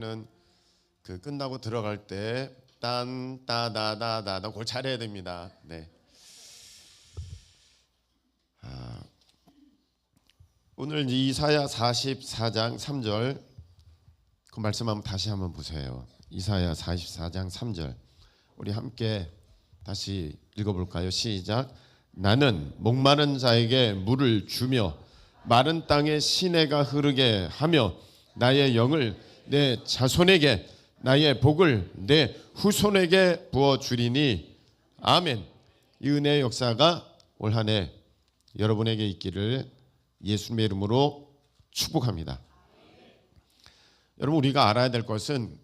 는 그 끝나고 들어갈 때 딴 따다다다다 그걸 잘해야 됩니다. 네. 오늘 이사야 44장 3절 그 말씀 한번 다시 한번 보세요. 이사야 44장 3절 우리 함께 다시 읽어볼까요? 시작. 나는 목마른 자에게 물을 주며 마른 땅에 시내가 흐르게 하며 나의 영을 내 자손에게 나의 복을 내 후손에게 부어주리니 아멘. 이 은혜의 역사가 올 한 해 여러분에게 있기를 예수님의 이름으로 축복합니다. 여러분, 우리가 알아야 될 것은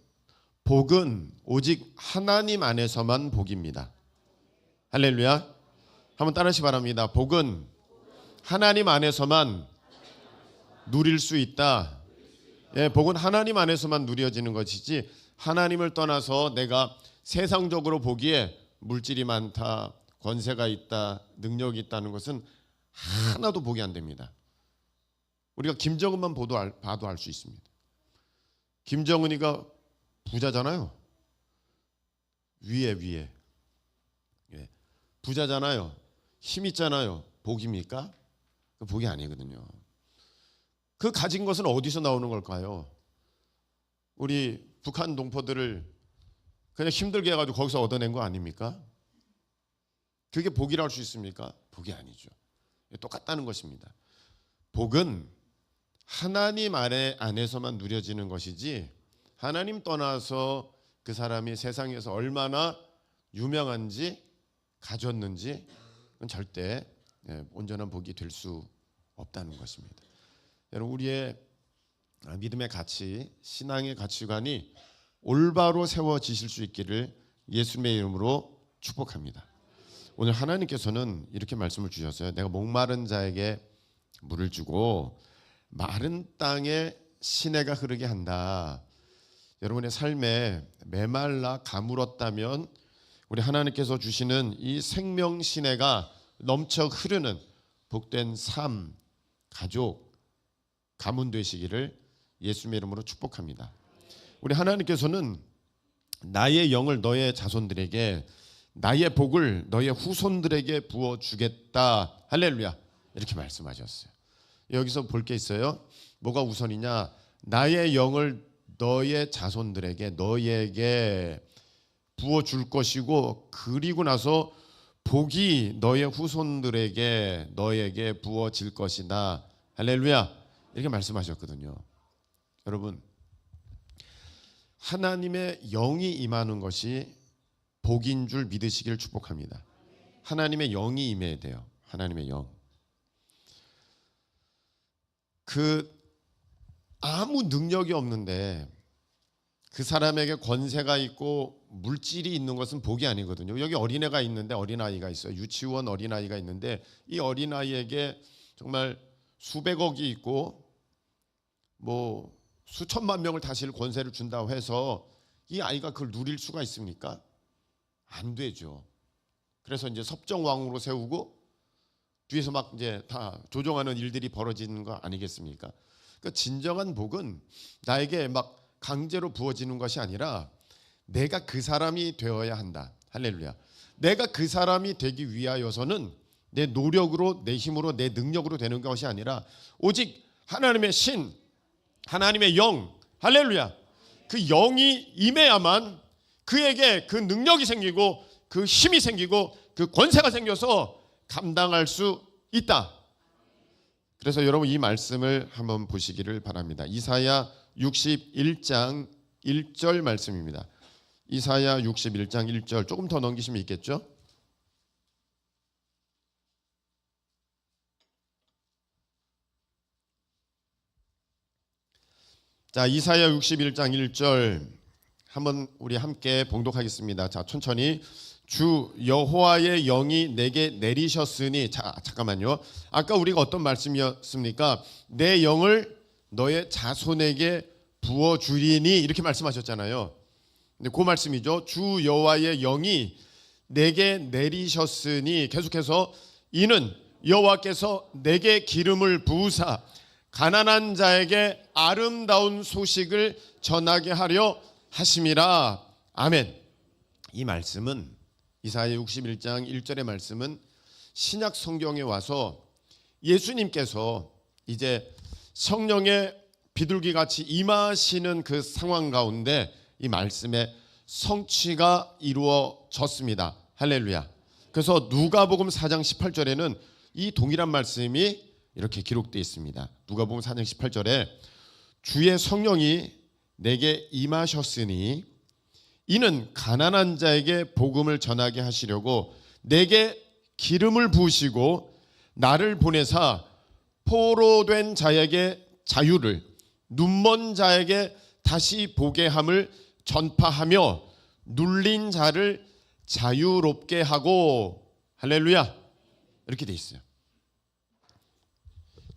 복은 오직 하나님 안에서만 복입니다. 할렐루야. 한번 따라하시기 바랍니다. 복은 하나님 안에서만 누릴 수 있다. 예, 복은 하나님 안에서만 누려지는 것이지 하나님을 떠나서 내가 세상적으로 보기에 물질이 많다, 권세가 있다, 능력이 있다는 것은 하나도 복이 안 됩니다. 우리가 김정은만 봐도 알 수 있습니다. 김정은이가 부자잖아요. 위에 예, 부자잖아요. 힘 있잖아요. 복입니까? 복이 아니거든요. 그 가진 것은 어디서 나오는 걸까요? 우리 북한 동포들을 그냥 힘들게 해가지고 거기서 얻어낸 거 아닙니까? 그게 복이라 할 수 있습니까? 복이 아니죠. 똑같다는 것입니다. 복은 하나님 안에서만 누려지는 것이지 하나님 떠나서 그 사람이 세상에서 얼마나 유명한지 가졌는지 그건 절대 온전한 복이 될 수 없다는 것입니다. 여러분, 우리의 믿음의 가치, 신앙의 가치관이 올바로 세워지실 수 있기를 예수님의 이름으로 축복합니다. 오늘 하나님께서는 이렇게 말씀을 주셨어요. 내가 목마른 자에게 물을 주고 마른 땅에 시내가 흐르게 한다. 여러분의 삶에 메말라 가물었다면 우리 하나님께서 주시는 이 생명 시내가 넘쳐 흐르는 복된 삶, 가족, 가문 되시기를 예수님의 이름으로 축복합니다. 우리 하나님께서는 나의 영을 너의 자손들에게, 나의 복을 너의 후손들에게 부어주겠다. 할렐루야. 이렇게 말씀하셨어요. 여기서 볼 게 있어요. 뭐가 우선이냐? 나의 영을 너의 자손들에게, 너에게 부어줄 것이고, 그리고 나서 복이 너의 후손들에게, 너에게 부어질 것이다. 할렐루야. 이렇게 말씀하셨거든요. 여러분, 하나님의 영이 임하는 것이 복인 줄 믿으시기를 축복합니다. 하나님의 영이 임해야 돼요. 하나님의 영. 아무 능력이 없는데 그 사람에게 권세가 있고 물질이 있는 것은 복이 아니거든요. 여기 어린애가 있는데, 어린아이가 있어요. 유치원 어린아이가 있는데 이 어린아이에게 정말 수백억이 있고 뭐 수천만 명을 다스릴 권세를 준다고 해서 이 아이가 그걸 누릴 수가 있습니까? 안 되죠. 그래서 이제 섭정왕으로 세우고 뒤에서 막 이제 다 조종하는 일들이 벌어지는 거 아니겠습니까? 그러니까 진정한 복은 나에게 막 강제로 부어지는 것이 아니라 내가 그 사람이 되어야 한다. 할렐루야. 내가 그 사람이 되기 위하여서는 내 노력으로, 내 힘으로, 내 능력으로 되는 것이 아니라 오직 하나님의 신, 하나님의 영, 할렐루야. 그 영이 임해야만 그에게 그 능력이 생기고 그 힘이 생기고 그 권세가 생겨서 감당할 수 있다. 그래서 여러분, 이 말씀을 한번 보시기를 바랍니다. 이사야 61장 1절 말씀입니다. 이사야 61장 1절 조금 더 넘기시면 있겠죠? 자, 이사야 61장 1절 한번 우리 함께 봉독하겠습니다. 자, 천천히. 주 여호와의 영이 내게 내리셨으니. 자, 잠깐만요. 아까 우리가 어떤 말씀이었습니까? 내 영을 너의 자손에게 부어주리니 이렇게 말씀하셨잖아요. 근데 그 말씀이죠. 주 여호와의 영이 내게 내리셨으니, 계속해서 이는 여호와께서 내게 기름을 부으사 가난한 자에게 아름다운 소식을 전하게 하려 하심이라. 아멘. 이 말씀은 이사야 61장 1절의 말씀은 신약 성경에 와서 예수님께서 이제 성령의 비둘기같이 임하시는 그 상황 가운데 이 말씀의 성취가 이루어졌습니다. 할렐루야. 그래서 누가복음 4장 18절에는 이 동일한 말씀이 이렇게 기록되어 있습니다. 누가복음 4장 18절에 주의 성령이 내게 임하셨으니 이는 가난한 자에게 복음을 전하게 하시려고 내게 기름을 부으시고 나를 보내사 포로된 자에게 자유를, 눈먼 자에게 다시 보게 함을 전파하며 눌린 자를 자유롭게 하고. 할렐루야. 이렇게 돼 있어요.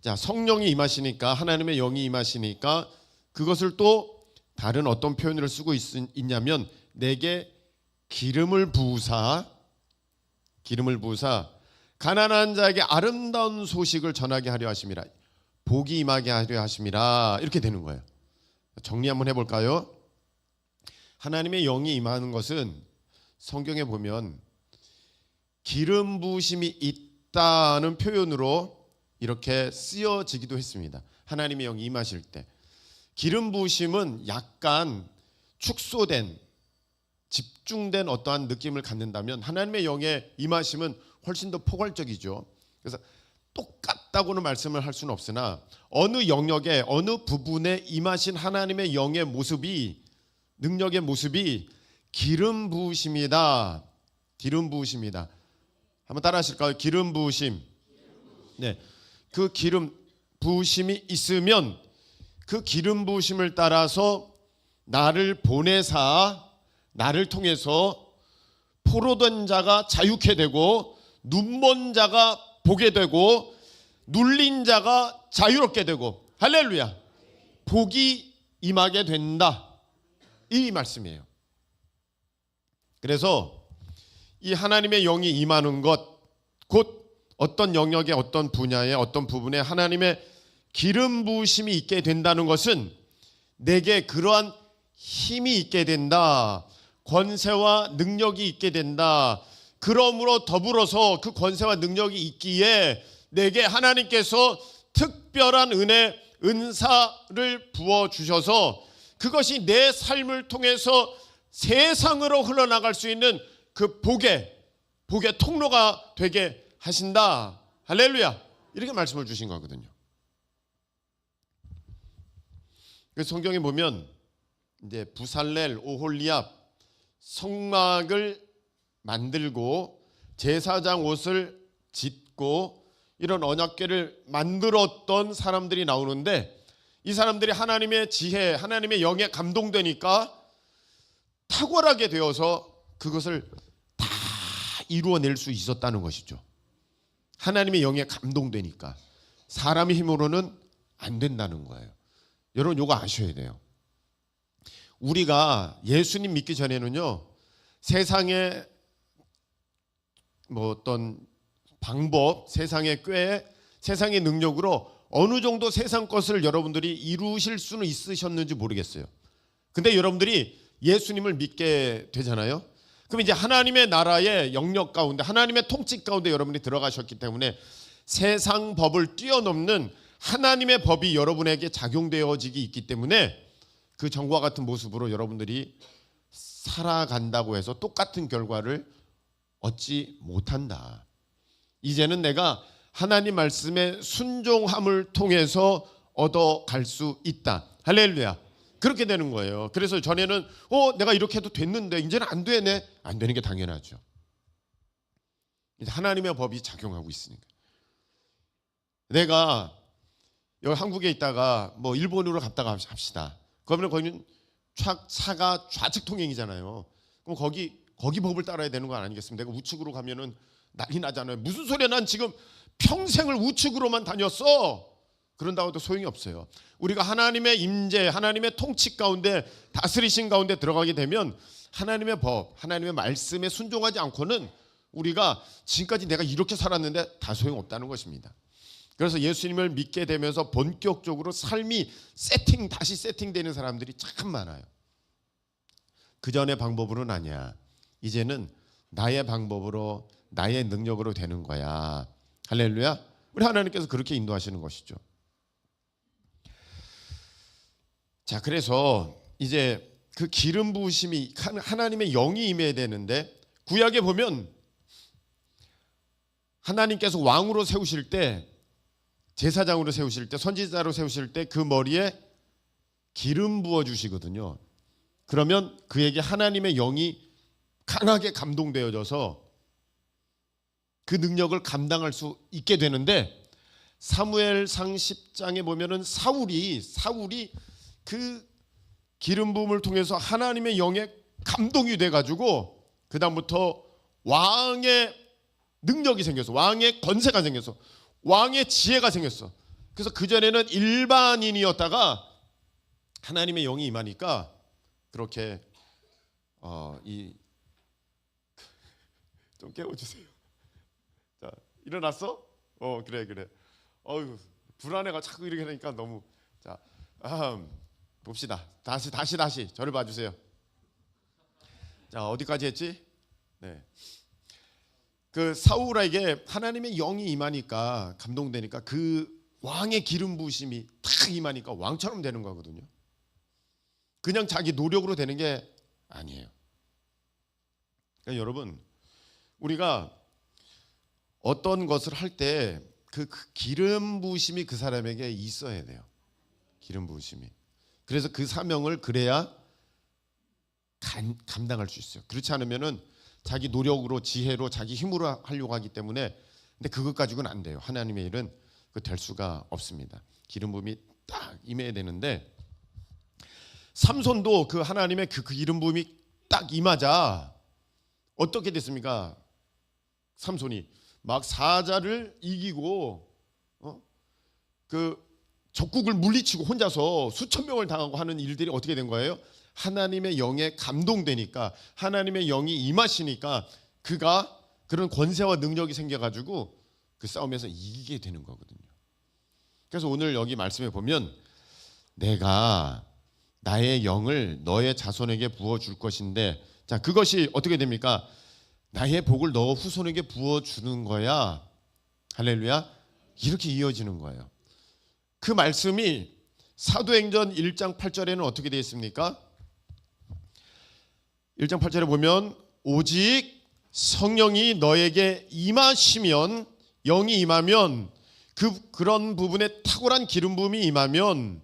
자, 성령이 임하시니까, 하나님의 영이 임하시니까 그것을 또 다른 어떤 표현을 쓰고 있냐면 내게 기름을 부으사 가난한 자에게 아름다운 소식을 전하게 하려 하심이라. 복이 임하게 하려 하심이라. 이렇게 되는 거예요. 정리 한번 해볼까요? 하나님의 영이 임하는 것은 성경에 보면 기름 부으심이 있다는 표현으로 이렇게 쓰여지기도 했습니다. 하나님의 영이 임하실 때 기름 부으심은 약간 축소된, 집중된 어떠한 느낌을 갖는다면 하나님의 영의 임하심은 훨씬 더 포괄적이죠. 그래서 똑같다고는 말씀을 할 수는 없으나 어느 영역에 어느 부분에 임하신 하나님의 영의 모습이, 능력의 모습이 기름 부으심이다. 기름 부으심이다. 한번 따라 하실까요? 기름 부으심. 네, 그 기름 부으심이 있으면 그 기름 부으심을 따라서 나를 보내사 나를 통해서 포로된 자가 자유케 되고 눈먼 자가 보게 되고 눌린 자가 자유롭게 되고. 할렐루야. 복이 임하게 된다. 이 말씀이에요. 그래서 이 하나님의 영이 임하는 것, 곧 어떤 영역에 어떤 분야에 어떤 부분에 하나님의 기름 부으심이 있게 된다는 것은 내게 그러한 힘이 있게 된다. 권세와 능력이 있게 된다. 그러므로 더불어서 그 권세와 능력이 있기에 내게 하나님께서 특별한 은혜, 은사를 부어주셔서 그것이 내 삶을 통해서 세상으로 흘러나갈 수 있는 그 복의 통로가 되게 하신다. 할렐루야. 이렇게 말씀을 주신 거거든요. 그 성경에 보면 이제 부살렐, 오홀리압 성막을 만들고 제사장 옷을 짓고 이런 언약궤를 만들었던 사람들이 나오는데 이 사람들이 하나님의 지혜, 하나님의 영에 감동되니까 탁월하게 되어서 그것을 다 이루어낼 수 있었다는 것이죠. 하나님의 영에 감동되니까 사람의 힘으로는 안 된다는 거예요. 여러분 이거 아셔야 돼요. 우리가 예수님 믿기 전에는요, 세상의 뭐 어떤 방법, 세상의 꾀, 세상의 능력으로 어느 정도 세상 것을 여러분들이 이루실 수는 있으셨는지 모르겠어요. 근데 여러분들이 예수님을 믿게 되잖아요. 그럼 이제 하나님의 나라의 영역 가운데, 하나님의 통치 가운데 여러분이 들어가셨기 때문에 세상 법을 뛰어넘는 하나님의 법이 여러분에게 작용되어지기 있기 때문에 그 전과 같은 모습으로 여러분들이 살아간다고 해서 똑같은 결과를 얻지 못한다. 이제는 내가 하나님 말씀의 순종함을 통해서 얻어갈 수 있다. 할렐루야. 그렇게 되는 거예요. 그래서 전에는 내가 이렇게 해도 됐는데 이제는 안 되네. 안 되는 게 당연하죠. 하나님의 법이 작용하고 있으니까. 내가 여기 한국에 있다가 뭐 일본으로 갔다가 합시다. 그러면 거기는 차가 좌측 통행이잖아요. 그럼 거기 법을 따라야 되는 거 아니겠습니까? 내가 우측으로 가면은 난리 나잖아요. 무슨 소리야? 난 지금 평생을 우측으로만 다녔어. 그런다고 해도 소용이 없어요. 우리가 하나님의 임재, 하나님의 통치 가운데, 다스리신 가운데 들어가게 되면 하나님의 법, 하나님의 말씀에 순종하지 않고는 우리가 지금까지 내가 이렇게 살았는데 다 소용없다는 것입니다. 그래서 예수님을 믿게 되면서 본격적으로 삶이 다시 세팅되는 사람들이 참 많아요. 그 전의 방법으로는 아니야. 이제는 나의 방법으로, 나의 능력으로 되는 거야. 할렐루야. 우리 하나님께서 그렇게 인도하시는 것이죠. 자, 그래서 이제 그 기름 부으심이, 하나님의 영이 임해야 되는데, 구약에 보면 하나님께서 왕으로 세우실 때, 제사장으로 세우실 때, 선지자로 세우실 때 그 머리에 기름 부어 주시거든요. 그러면 그에게 하나님의 영이 강하게 감동되어져서 그 능력을 감당할 수 있게 되는데, 사무엘상 10장에 보면은 사울이 그 기름 부음을 통해서 하나님의 영에 감동이 돼 가지고 그 다음부터 왕의 능력이 생겼어. 왕의 권세가 생겼어. 왕의 지혜가 생겼어. 그래서 그전에는 일반인이었다가 하나님의 영이 임하니까 그렇게 좀 깨워주세요. 자, 일어났어? 그래. 어휴, 불안해가 자꾸 이렇게 하니까 너무. 자, 봅시다. 다시 저를 봐주세요. 자, 어디까지 했지? 네. 그 사울에게 하나님의 영이 임하니까 감동되니까 그 왕의 기름 부으심이 탁 임하니까 왕처럼 되는 거거든요. 그냥 자기 노력으로 되는 게 아니에요. 그러니까 여러분, 우리가 어떤 것을 할 때 그 기름 부으심이 그 사람에게 있어야 돼요. 기름 부으심이. 그래서 그 사명을 그래야 감당할 수 있어요. 그렇지 않으면은 자기 노력으로, 지혜로, 자기 힘으로 하려고 하기 때문에, 근데 그것 가지고는 안 돼요. 하나님의 일은 될 수가 없습니다. 기름 부음이 딱 임해야 되는데, 삼손도 그 하나님의 그 기름 부음이 딱 임하자 어떻게 됐습니까? 삼손이 막 사자를 이기고 그 적국을 물리치고 혼자서 수천 명을 당하고 하는 일들이 어떻게 된 거예요? 하나님의 영에 감동되니까, 하나님의 영이 임하시니까 그가 그런 권세와 능력이 생겨가지고 그 싸움에서 이기게 되는 거거든요. 그래서 오늘 여기 말씀에 보면 내가 나의 영을 너의 자손에게 부어줄 것인데, 자, 그것이 어떻게 됩니까? 나의 복을 너 후손에게 부어주는 거야. 할렐루야. 이렇게 이어지는 거예요. 그 말씀이 사도행전 1장 8절에는 어떻게 되어 있습니까? 1장 8절에 보면 오직 성령이 너에게 임하시면, 영이 임하면, 그런 부분에 탁월한 기름 부음이 임하면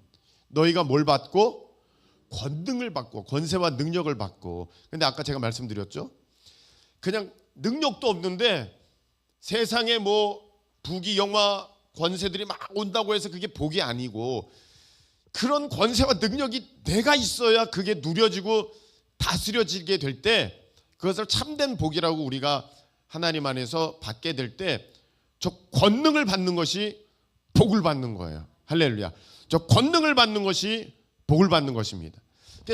너희가 뭘 받고? 권능을 받고, 권세와 능력을 받고. 근데 아까 제가 말씀드렸죠? 그냥 능력도 없는데 세상에 뭐 부귀 영화 권세들이 막 온다고 해서 그게 복이 아니고, 그런 권세와 능력이 내가 있어야 그게 누려지고 다스려지게 될 때 그것을 참된 복이라고 우리가 하나님 안에서 받게 될 때, 저 권능을 받는 것이 복을 받는 거예요. 할렐루야. 저 권능을 받는 것이 복을 받는 것입니다.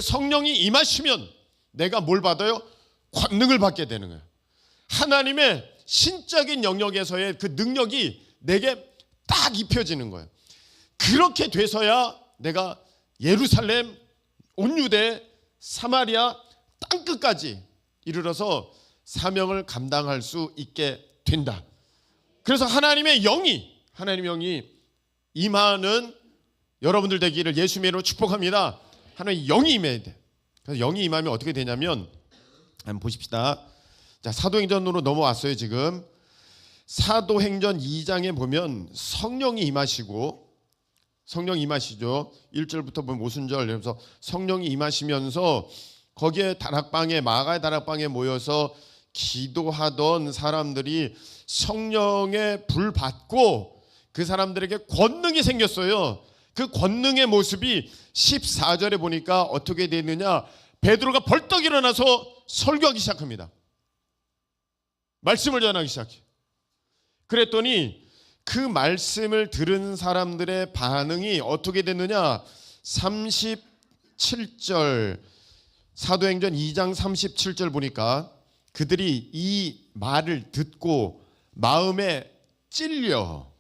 성령이 임하시면 내가 뭘 받아요? 권능을 받게 되는 거예요. 하나님의 신적인 영역에서의 그 능력이 내게 딱 입혀지는 거예요. 그렇게 돼서야 내가 예루살렘, 온 유대, 사마리아 땅끝까지 이르러서 사명을 감당할 수 있게 된다. 그래서 하나님의 영이 임하는 여러분들 되기를 예수님의 이름으로 축복합니다. 하나님의 영이 임해야 돼. 그래서 영이 임하면 어떻게 되냐면, 한번 보십시다. 자, 사도행전으로 넘어왔어요. 지금 사도행전 2장에 보면 성령이 임하시고, 성령이 임하시죠. 1절부터 보면 모순절, 그래서 성령이 임하시면서 거기에 다락방에, 마가의 다락방에 모여서 기도하던 사람들이 성령의 불 받고 그 사람들에게 권능이 생겼어요. 그 권능의 모습이 14절에 보니까 어떻게 되느냐, 베드로가 벌떡 일어나서 설교하기 시작합니다. 말씀을 전하기 시작해. 그랬더니 그 말씀을 들은 사람들의 반응이 어떻게 됐느냐, 37절, 사도행전 2장 37절 보니까 그들이 이 말을 듣고 마음에 찔려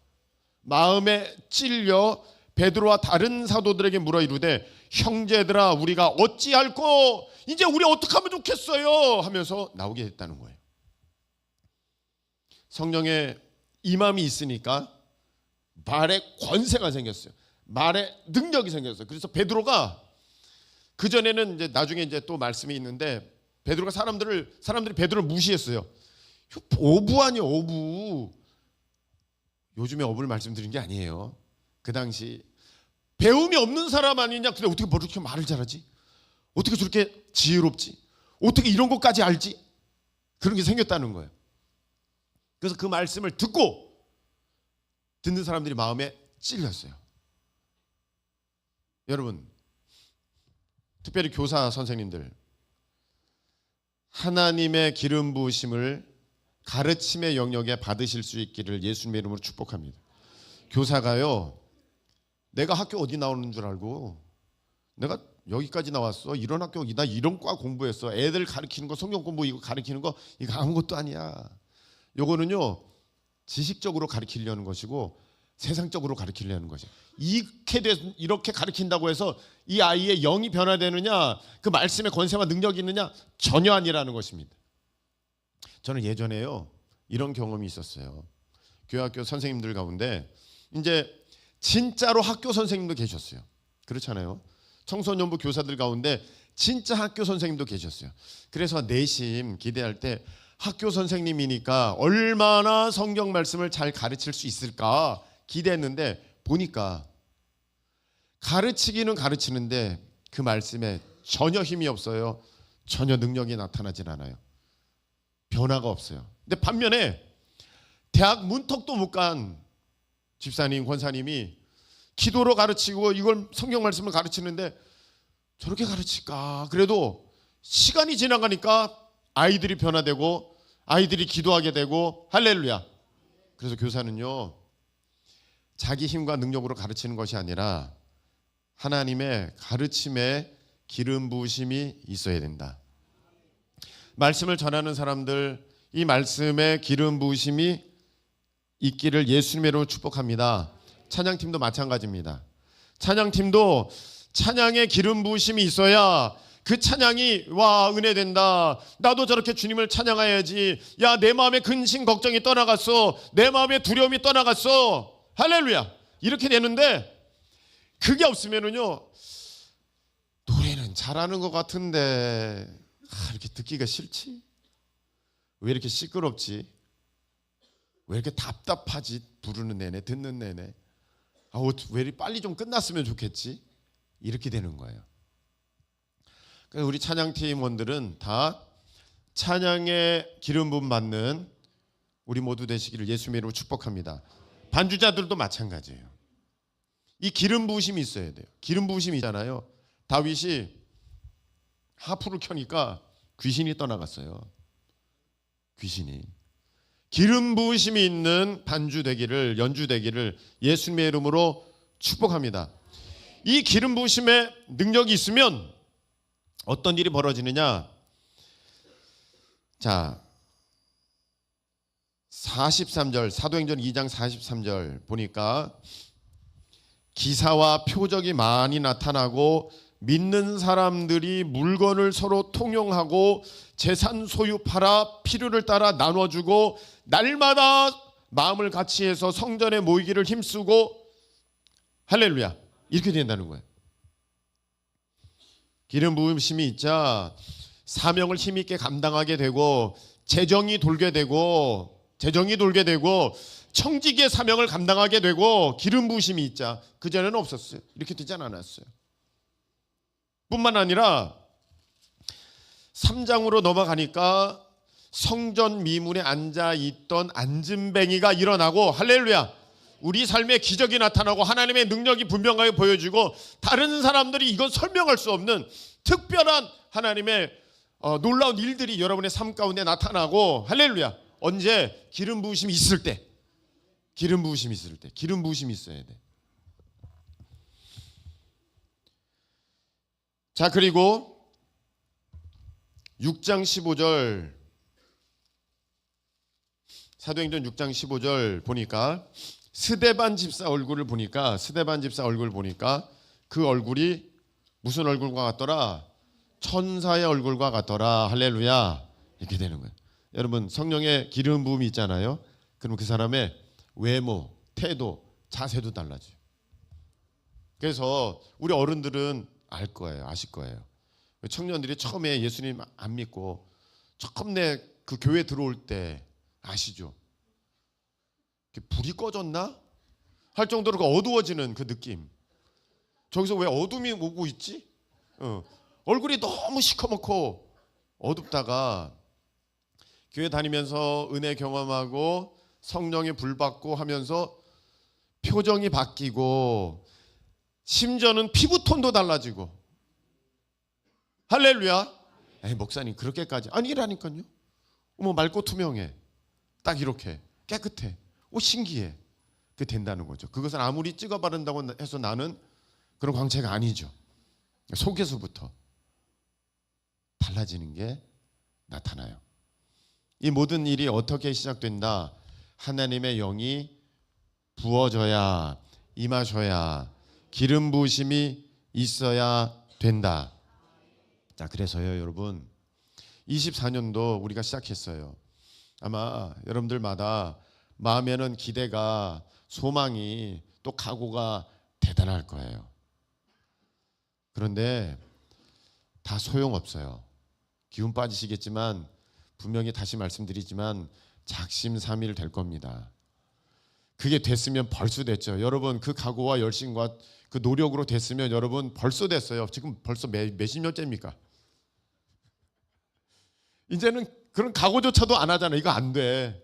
마음에 찔려 베드로와 다른 사도들에게 물어 이르되 형제들아 우리가 어찌할꼬 이제 우리 어떻게 하면 좋겠어요 하면서 나오게 됐다는 거예요. 성령의 임함이 있으니까 말에 권세가 생겼어요. 말에 능력이 생겼어요. 그래서 베드로가 그 전에는 이제 나중에 이제 또 말씀이 있는데 베드로가 사람들이 베드로를 무시했어요. 어부 아니에요, 어부. 요즘에 어부를 말씀드린 게 아니에요. 그 당시 배움이 없는 사람 아니냐. 근데 어떻게 저렇게 말을 잘하지? 어떻게 저렇게 지혜롭지? 어떻게 이런 것까지 알지? 그런 게 생겼다는 거예요. 그래서 그 말씀을 듣고 듣는 사람들이 마음에 찔렸어요. 여러분, 특별히 교사 선생님들, 하나님의 기름 부으심을 가르침의 영역에 받으실 수 있기를 예수님의 이름으로 축복합니다. 교사가요, 내가 학교 어디 나오는 줄 알고 내가 여기까지 나왔어, 이런 학교, 나 이런 과 공부했어, 애들 가르치는 거, 성경 공부 이거 가르치는 거 이거 아무것도 아니야. 요거는요 지식적으로 가르치려는 것이고 세상적으로 가르치려는 것이야. 이렇게 가르친다고 해서 이 아이의 영이 변화되느냐, 그 말씀의 권세와 능력이 있느냐, 전혀 아니라는 것입니다. 저는 예전에요 이런 경험이 있었어요. 교회학교 선생님들 가운데 이제 진짜로 학교 선생님도 계셨어요. 그렇잖아요. 청소년부 교사들 가운데 진짜 학교 선생님도 계셨어요. 그래서 내심 기대할 때 학교 선생님이니까 얼마나 성경 말씀을 잘 가르칠 수 있을까 기대했는데 보니까 가르치기는 가르치는데 그 말씀에 전혀 힘이 없어요. 전혀 능력이 나타나질 않아요. 변화가 없어요. 근데 반면에 대학 문턱도 못 간 집사님, 권사님이 기도로 가르치고 이걸 성경 말씀을 가르치는데 저렇게 가르칠까? 그래도 시간이 지나가니까 아이들이 변화되고 아이들이 기도하게 되고 할렐루야. 그래서 교사는요 자기 힘과 능력으로 가르치는 것이 아니라 하나님의 가르침에 기름 부으심이 있어야 된다. 말씀을 전하는 사람들, 이 말씀에 기름 부으심이 있기를 예수님의 이름으로 축복합니다. 찬양팀도 마찬가지입니다. 찬양팀도 찬양에 기름 부으심이 있어야 그 찬양이 와 은혜 된다. 나도 저렇게 주님을 찬양해야지. 야 내 마음의 근심 걱정이 떠나갔어. 내 마음의 두려움이 떠나갔어. 할렐루야. 이렇게 되는데 그게 없으면은요 노래는 잘하는 것 같은데 이렇게 듣기가 싫지? 왜 이렇게 시끄럽지? 왜 이렇게 답답하지? 부르는 내내 듣는 내내 왜 이렇게 빨리 좀 끝났으면 좋겠지? 이렇게 되는 거예요. 그래서 우리 찬양팀원들은 다 찬양의 기름 부음 받는 우리 모두 되시기를 예수님의 이름으로 축복합니다. 반주자들도 마찬가지예요. 이 기름 부으심이 있어야 돼요. 기름 부으심이 있잖아요. 다윗이 하프를 켜니까 귀신이 떠나갔어요. 귀신이. 기름 부으심이 있는 반주 되기를, 연주 되기를 예수님의 이름으로 축복합니다. 이 기름 부으심의 능력이 있으면 어떤 일이 벌어지느냐? 자, 43절 사도행전 2장 43절 보니까 기사와 표적이 많이 나타나고 믿는 사람들이 물건을 서로 통용하고 재산 소유 팔아 필요를 따라 나눠주고 날마다 마음을 같이 해서 성전에 모이기를 힘쓰고 할렐루야 이렇게 된다는 거예요. 기름 부으심이 있자 사명을 힘있게 감당하게 되고 재정이 돌게 되고 청지기의 사명을 감당하게 되고 기름 부으심이 있자 그전에는 없었어요. 이렇게 되지 않았어요. 뿐만 아니라 3장으로 넘어가니까 성전 미문에 앉아있던 앉은뱅이가 일어나고 할렐루야 우리 삶에 기적이 나타나고 하나님의 능력이 분명하게 보여지고 다른 사람들이 이건 설명할 수 없는 특별한 하나님의 놀라운 일들이 여러분의 삶 가운데 나타나고 할렐루야 언제? 기름 부으심이 있을 때 기름 부으심이 있어야 돼. 자 그리고 6장 15절 사도행전 6장 15절 보니까 스데반 집사 얼굴을 보니까 그 얼굴이 무슨 얼굴과 같더라? 천사의 얼굴과 같더라. 할렐루야. 이렇게 되는 거예요. 여러분, 성령의 기름 부음이 있잖아요. 그럼 그 사람의 외모, 태도, 자세도 달라져요. 그래서 우리 어른들은 알 거예요. 아실 거예요. 청년들이 처음에 예수님 안 믿고 처음에 그 교회 들어올 때 아시죠? 불이 꺼졌나? 할 정도로 어두워지는 그 느낌. 저기서 왜 어둠이 오고 있지? 얼굴이 너무 시커멓고 어둡다가 교회 다니면서 은혜 경험하고 성령의 불 받고 하면서 표정이 바뀌고 심지어는 피부톤도 달라지고. 할렐루야. 에이, 목사님 그렇게까지 아니라니까요. 맑고 투명해. 딱 이렇게 깨끗해. 신기해. 그게 된다는 거죠. 그것은 아무리 찍어 바른다고 해서 나는 그런 광채가 아니죠. 속에서부터 달라지는 게 나타나요. 이 모든 일이 어떻게 시작된다? 하나님의 영이 부어져야, 임하셔야, 기름 부으심이 있어야 된다. 자, 그래서요, 여러분, 24년도 우리가 시작했어요. 아마 여러분들마다 마음에는 기대가, 소망이, 또 각오가 대단할 거예요. 그런데 다 소용없어요. 기운 빠지시겠지만 분명히 다시 말씀드리지만 작심삼일 될 겁니다. 그게 됐으면 벌써 됐죠. 여러분, 그 각오와 열심과 그 노력으로 됐으면 여러분 벌써 됐어요. 지금 벌써 몇십 년째입니까? 이제는 그런 각오조차도 안 하잖아요. 이거 안 돼.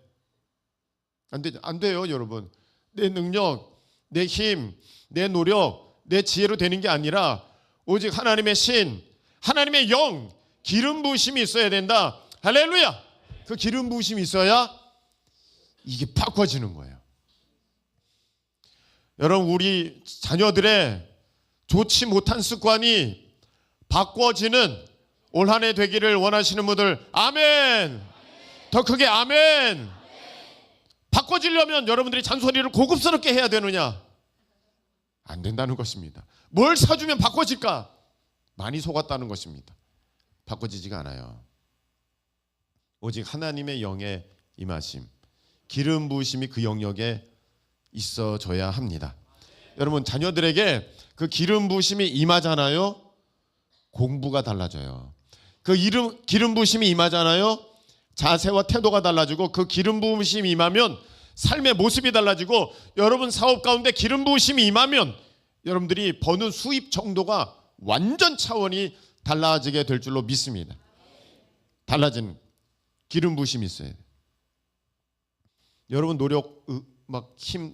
안 돼요, 여러분. 내 능력, 내 힘, 내 노력, 내 지혜로 되는 게 아니라 오직 하나님의 신, 하나님의 영, 기름 부으심이 있어야 된다. 할렐루야. 그 기름 부으심이 있어야 이게 바꿔지는 거예요. 여러분, 우리 자녀들의 좋지 못한 습관이 바꿔지는 올 한 해 되기를 원하시는 분들, 아멘. 더 크게 아멘. 바꿔지려면 여러분들이 잔소리를 고급스럽게 해야 되느냐? 안 된다는 것입니다. 뭘 사주면 바꿔질까? 많이 속았다는 것입니다. 바꿔지지가 않아요. 오직 하나님의 영의 임하심, 기름 부으심이 그 영역에 있어져야 합니다. 여러분, 자녀들에게 그 기름 부으심이 임하잖아요. 공부가 달라져요. 그 기름 부으심이 임하잖아요. 자세와 태도가 달라지고, 그 기름 부으심이 임하면 삶의 모습이 달라지고, 여러분 사업 가운데 기름 부으심이 임하면 여러분들이 버는 수입 정도가 완전 차원이 달라지게 될 줄로 믿습니다. 달라지는 기름 부으심이 있어요. 여러분 노력, 힘,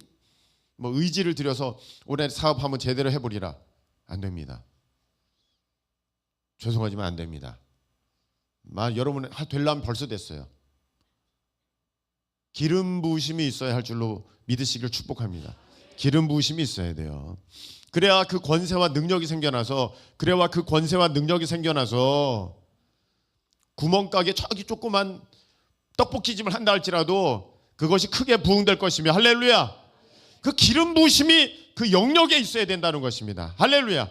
의지를 들여서 올해 사업 한번 제대로 해보리라. 안 됩니다. 죄송하지만 안 됩니다. 여러분 되려면 벌써 됐어요. 기름 부으심이 있어야 할 줄로 믿으시길 축복합니다. 기름 부으심이 있어야 돼요. 그래야 그 권세와 능력이 생겨나서, 구멍가게 저기 조그만 떡볶이집을 한다 할지라도 그것이 크게 부흥될 것이며, 할렐루야. 그 기름 부으심이 그 영역에 있어야 된다는 것입니다. 할렐루야.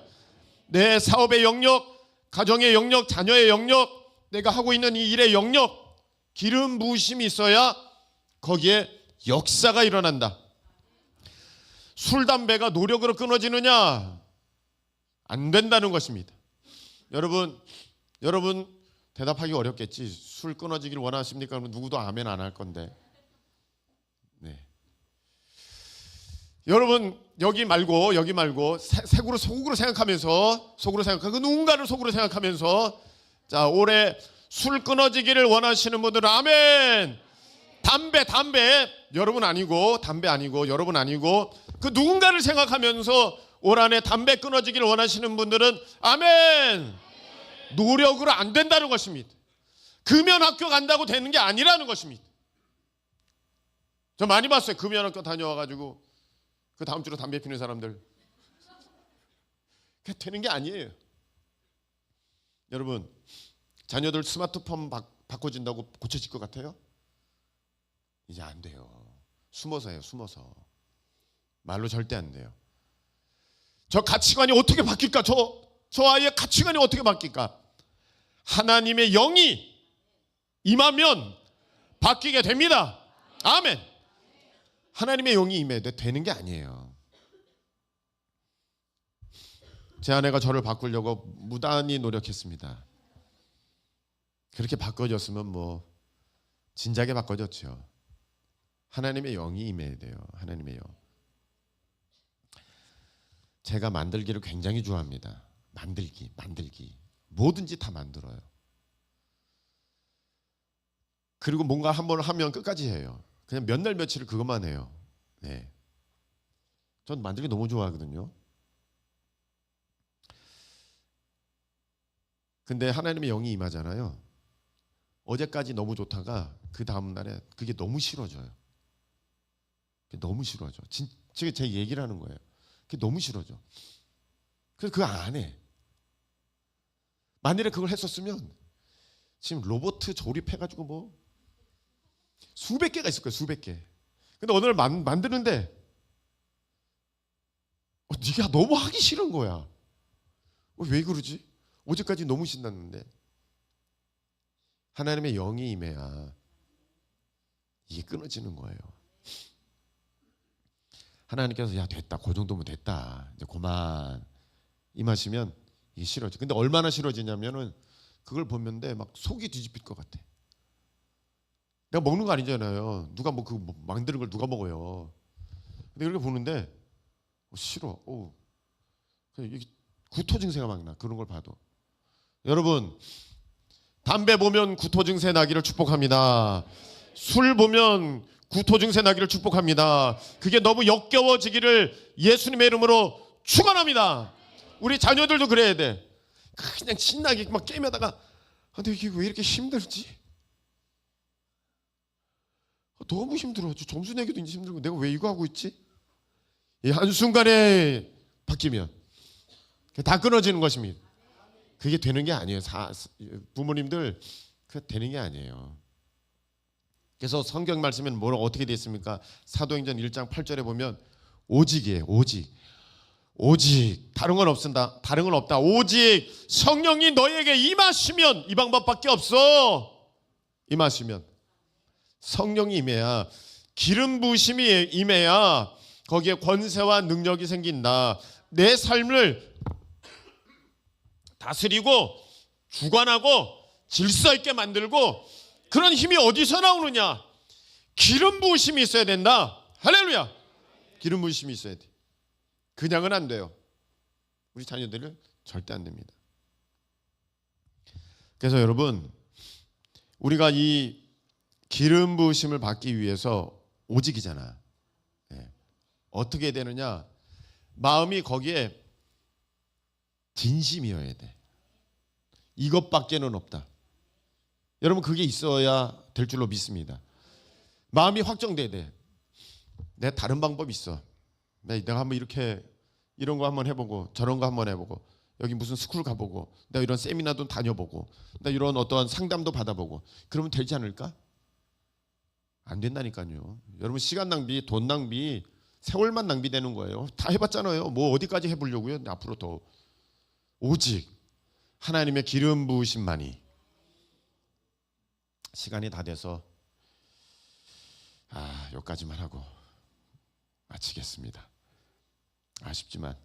내 사업의 영역, 가정의 영역, 자녀의 영역, 내가 하고 있는 이 일의 영역, 기름 부으심이 있어야 거기에 역사가 일어난다. 술, 담배가 노력으로 끊어지느냐? 안 된다는 것입니다. 여러분 대답하기 어렵겠지. 술 끊어지길 원하십니까? 그러면 누구도 아멘 안 할 건데. 네. 여러분 여기 말고 속으로 생각하면서, 그 누군가를 속으로 생각하면서, 자, 올해 술 끊어지기를 원하시는 분들은 아멘. 담배 여러분 아니고, 여러분 아니고, 그 누군가를 생각하면서 올 한해 담배 끊어지기를 원하시는 분들은 아멘. 노력으로 안 된다는 것입니다. 금연학교 간다고 되는 게 아니라는 것입니다. 저 많이 봤어요. 금연학교 다녀와가지고 그 다음 주로 담배 피는 사람들. 그게 되는 게 아니에요. 여러분, 자녀들 스마트폰 바꿔진다고 고쳐질 것 같아요? 이제 안 돼요. 숨어서 해요. 숨어서. 말로 절대 안 돼요. 저 가치관이 어떻게 바뀔까? 저 아이의 가치관이 어떻게 바뀔까? 하나님의 영이 임하면 바뀌게 됩니다. 아멘. 하나님의 영이 임해야 되는 게 아니에요. 제 아내가 저를 바꾸려고 무단히 노력했습니다. 그렇게 바꿔줬으면 뭐 진작에 바꿔줬죠. 하나님의 영이 임해야 돼요. 하나님의 영. 제가 만들기를 굉장히 좋아합니다. 만들기. 뭐든지 다 만들어요. 그리고 뭔가 한번 하면 끝까지 해요. 그냥 몇 날 며칠을 그것만 해요. 네. 전 만들기 너무 좋아하거든요. 근데 하나님의 영이 임하잖아요. 어제까지 너무 좋다가 그 다음 날에 그게 너무 싫어져요. 그게 너무 싫어져. 진짜 제 얘기를 하는 거예요. 그게 너무 싫어져. 그래서 그거 안 해. 만일에 그걸 했었으면 지금 로봇 조립해가지고 뭐 수백 개가 있을 거예요. 수백 개. 근데 어느 날 만드는데 네가 너무 하기 싫은 거야. 왜 그러지? 어제까지 너무 신났는데. 하나님의 영이 임해야 이게 끊어지는 거예요. 하나님께서 야 됐다, 그 정도면 됐다, 이제 그만 임하시면 이게 싫어져. 근데 얼마나 싫어지냐면은 그걸 보면데 막 속이 뒤집힐 것 같아. 내가 먹는 거 아니잖아요. 누가 뭐 그 만드는 걸 누가 먹어요. 근데 이렇게 보는데 싫어. 이게 구토 증세가 막 나. 그런 걸 봐도. 여러분, 담배 보면 구토 증세 나기를 축복합니다. 술 보면 구토 증세 나기를 축복합니다. 그게 너무 역겨워지기를 예수님의 이름으로 축원합니다. 우리 자녀들도 그래야 돼. 그냥 신나게 막 게임하다가 근데 이게 왜 이렇게 힘들지? 너무 힘들어. 점수 내기도 이제 힘들고 내가 왜 이거 하고 있지? 이 한순간에 바뀌면 다 끊어지는 것입니다. 그게 되는 게 아니에요. 부모님들 그게 되는 게 아니에요. 그래서 성경 말씀에는 뭐라 어떻게 되어 있습니까? 사도행전 1장 8절에 보면 오직이에요. 오직 다른 건 없습니다. 다른 건 없다. 오직 성령이 너에게 임하시면, 이 방법밖에 없어. 임하시면, 성령이 임해야, 기름 부으심이 임해야 거기에 권세와 능력이 생긴다. 내 삶을 다스리고 주관하고 질서 있게 만들고, 그런 힘이 어디서 나오느냐? 기름 부으심이 있어야 된다. 할렐루야. 기름 부으심이 있어야 돼. 그냥은 안 돼요. 우리 자녀들은 절대 안 됩니다. 그래서 여러분, 우리가 이 기름 부으심을 받기 위해서 오직이잖아. 네. 어떻게 되느냐? 마음이 거기에 진심이어야 돼. 이것밖에는 없다. 여러분, 그게 있어야 될 줄로 믿습니다. 마음이 확정돼야 돼. 내 다른 방법이 있어. 내가 한번 이런 거 한번 해보고 저런 거 한번 해보고 여기 무슨 스쿨 가보고 내가 이런 세미나도 다녀보고 나 이런 어떠한 상담도 받아보고 그러면 되지 않을까? 안 된다니까요. 여러분, 시간 낭비, 돈 낭비, 세월만 낭비되는 거예요. 다 해봤잖아요. 뭐 어디까지 해보려고요? 앞으로 더. 오직 하나님의 기름 부으심만이. 시간이 다 돼서 여기까지만 하고 마치겠습니다. 아쉽지만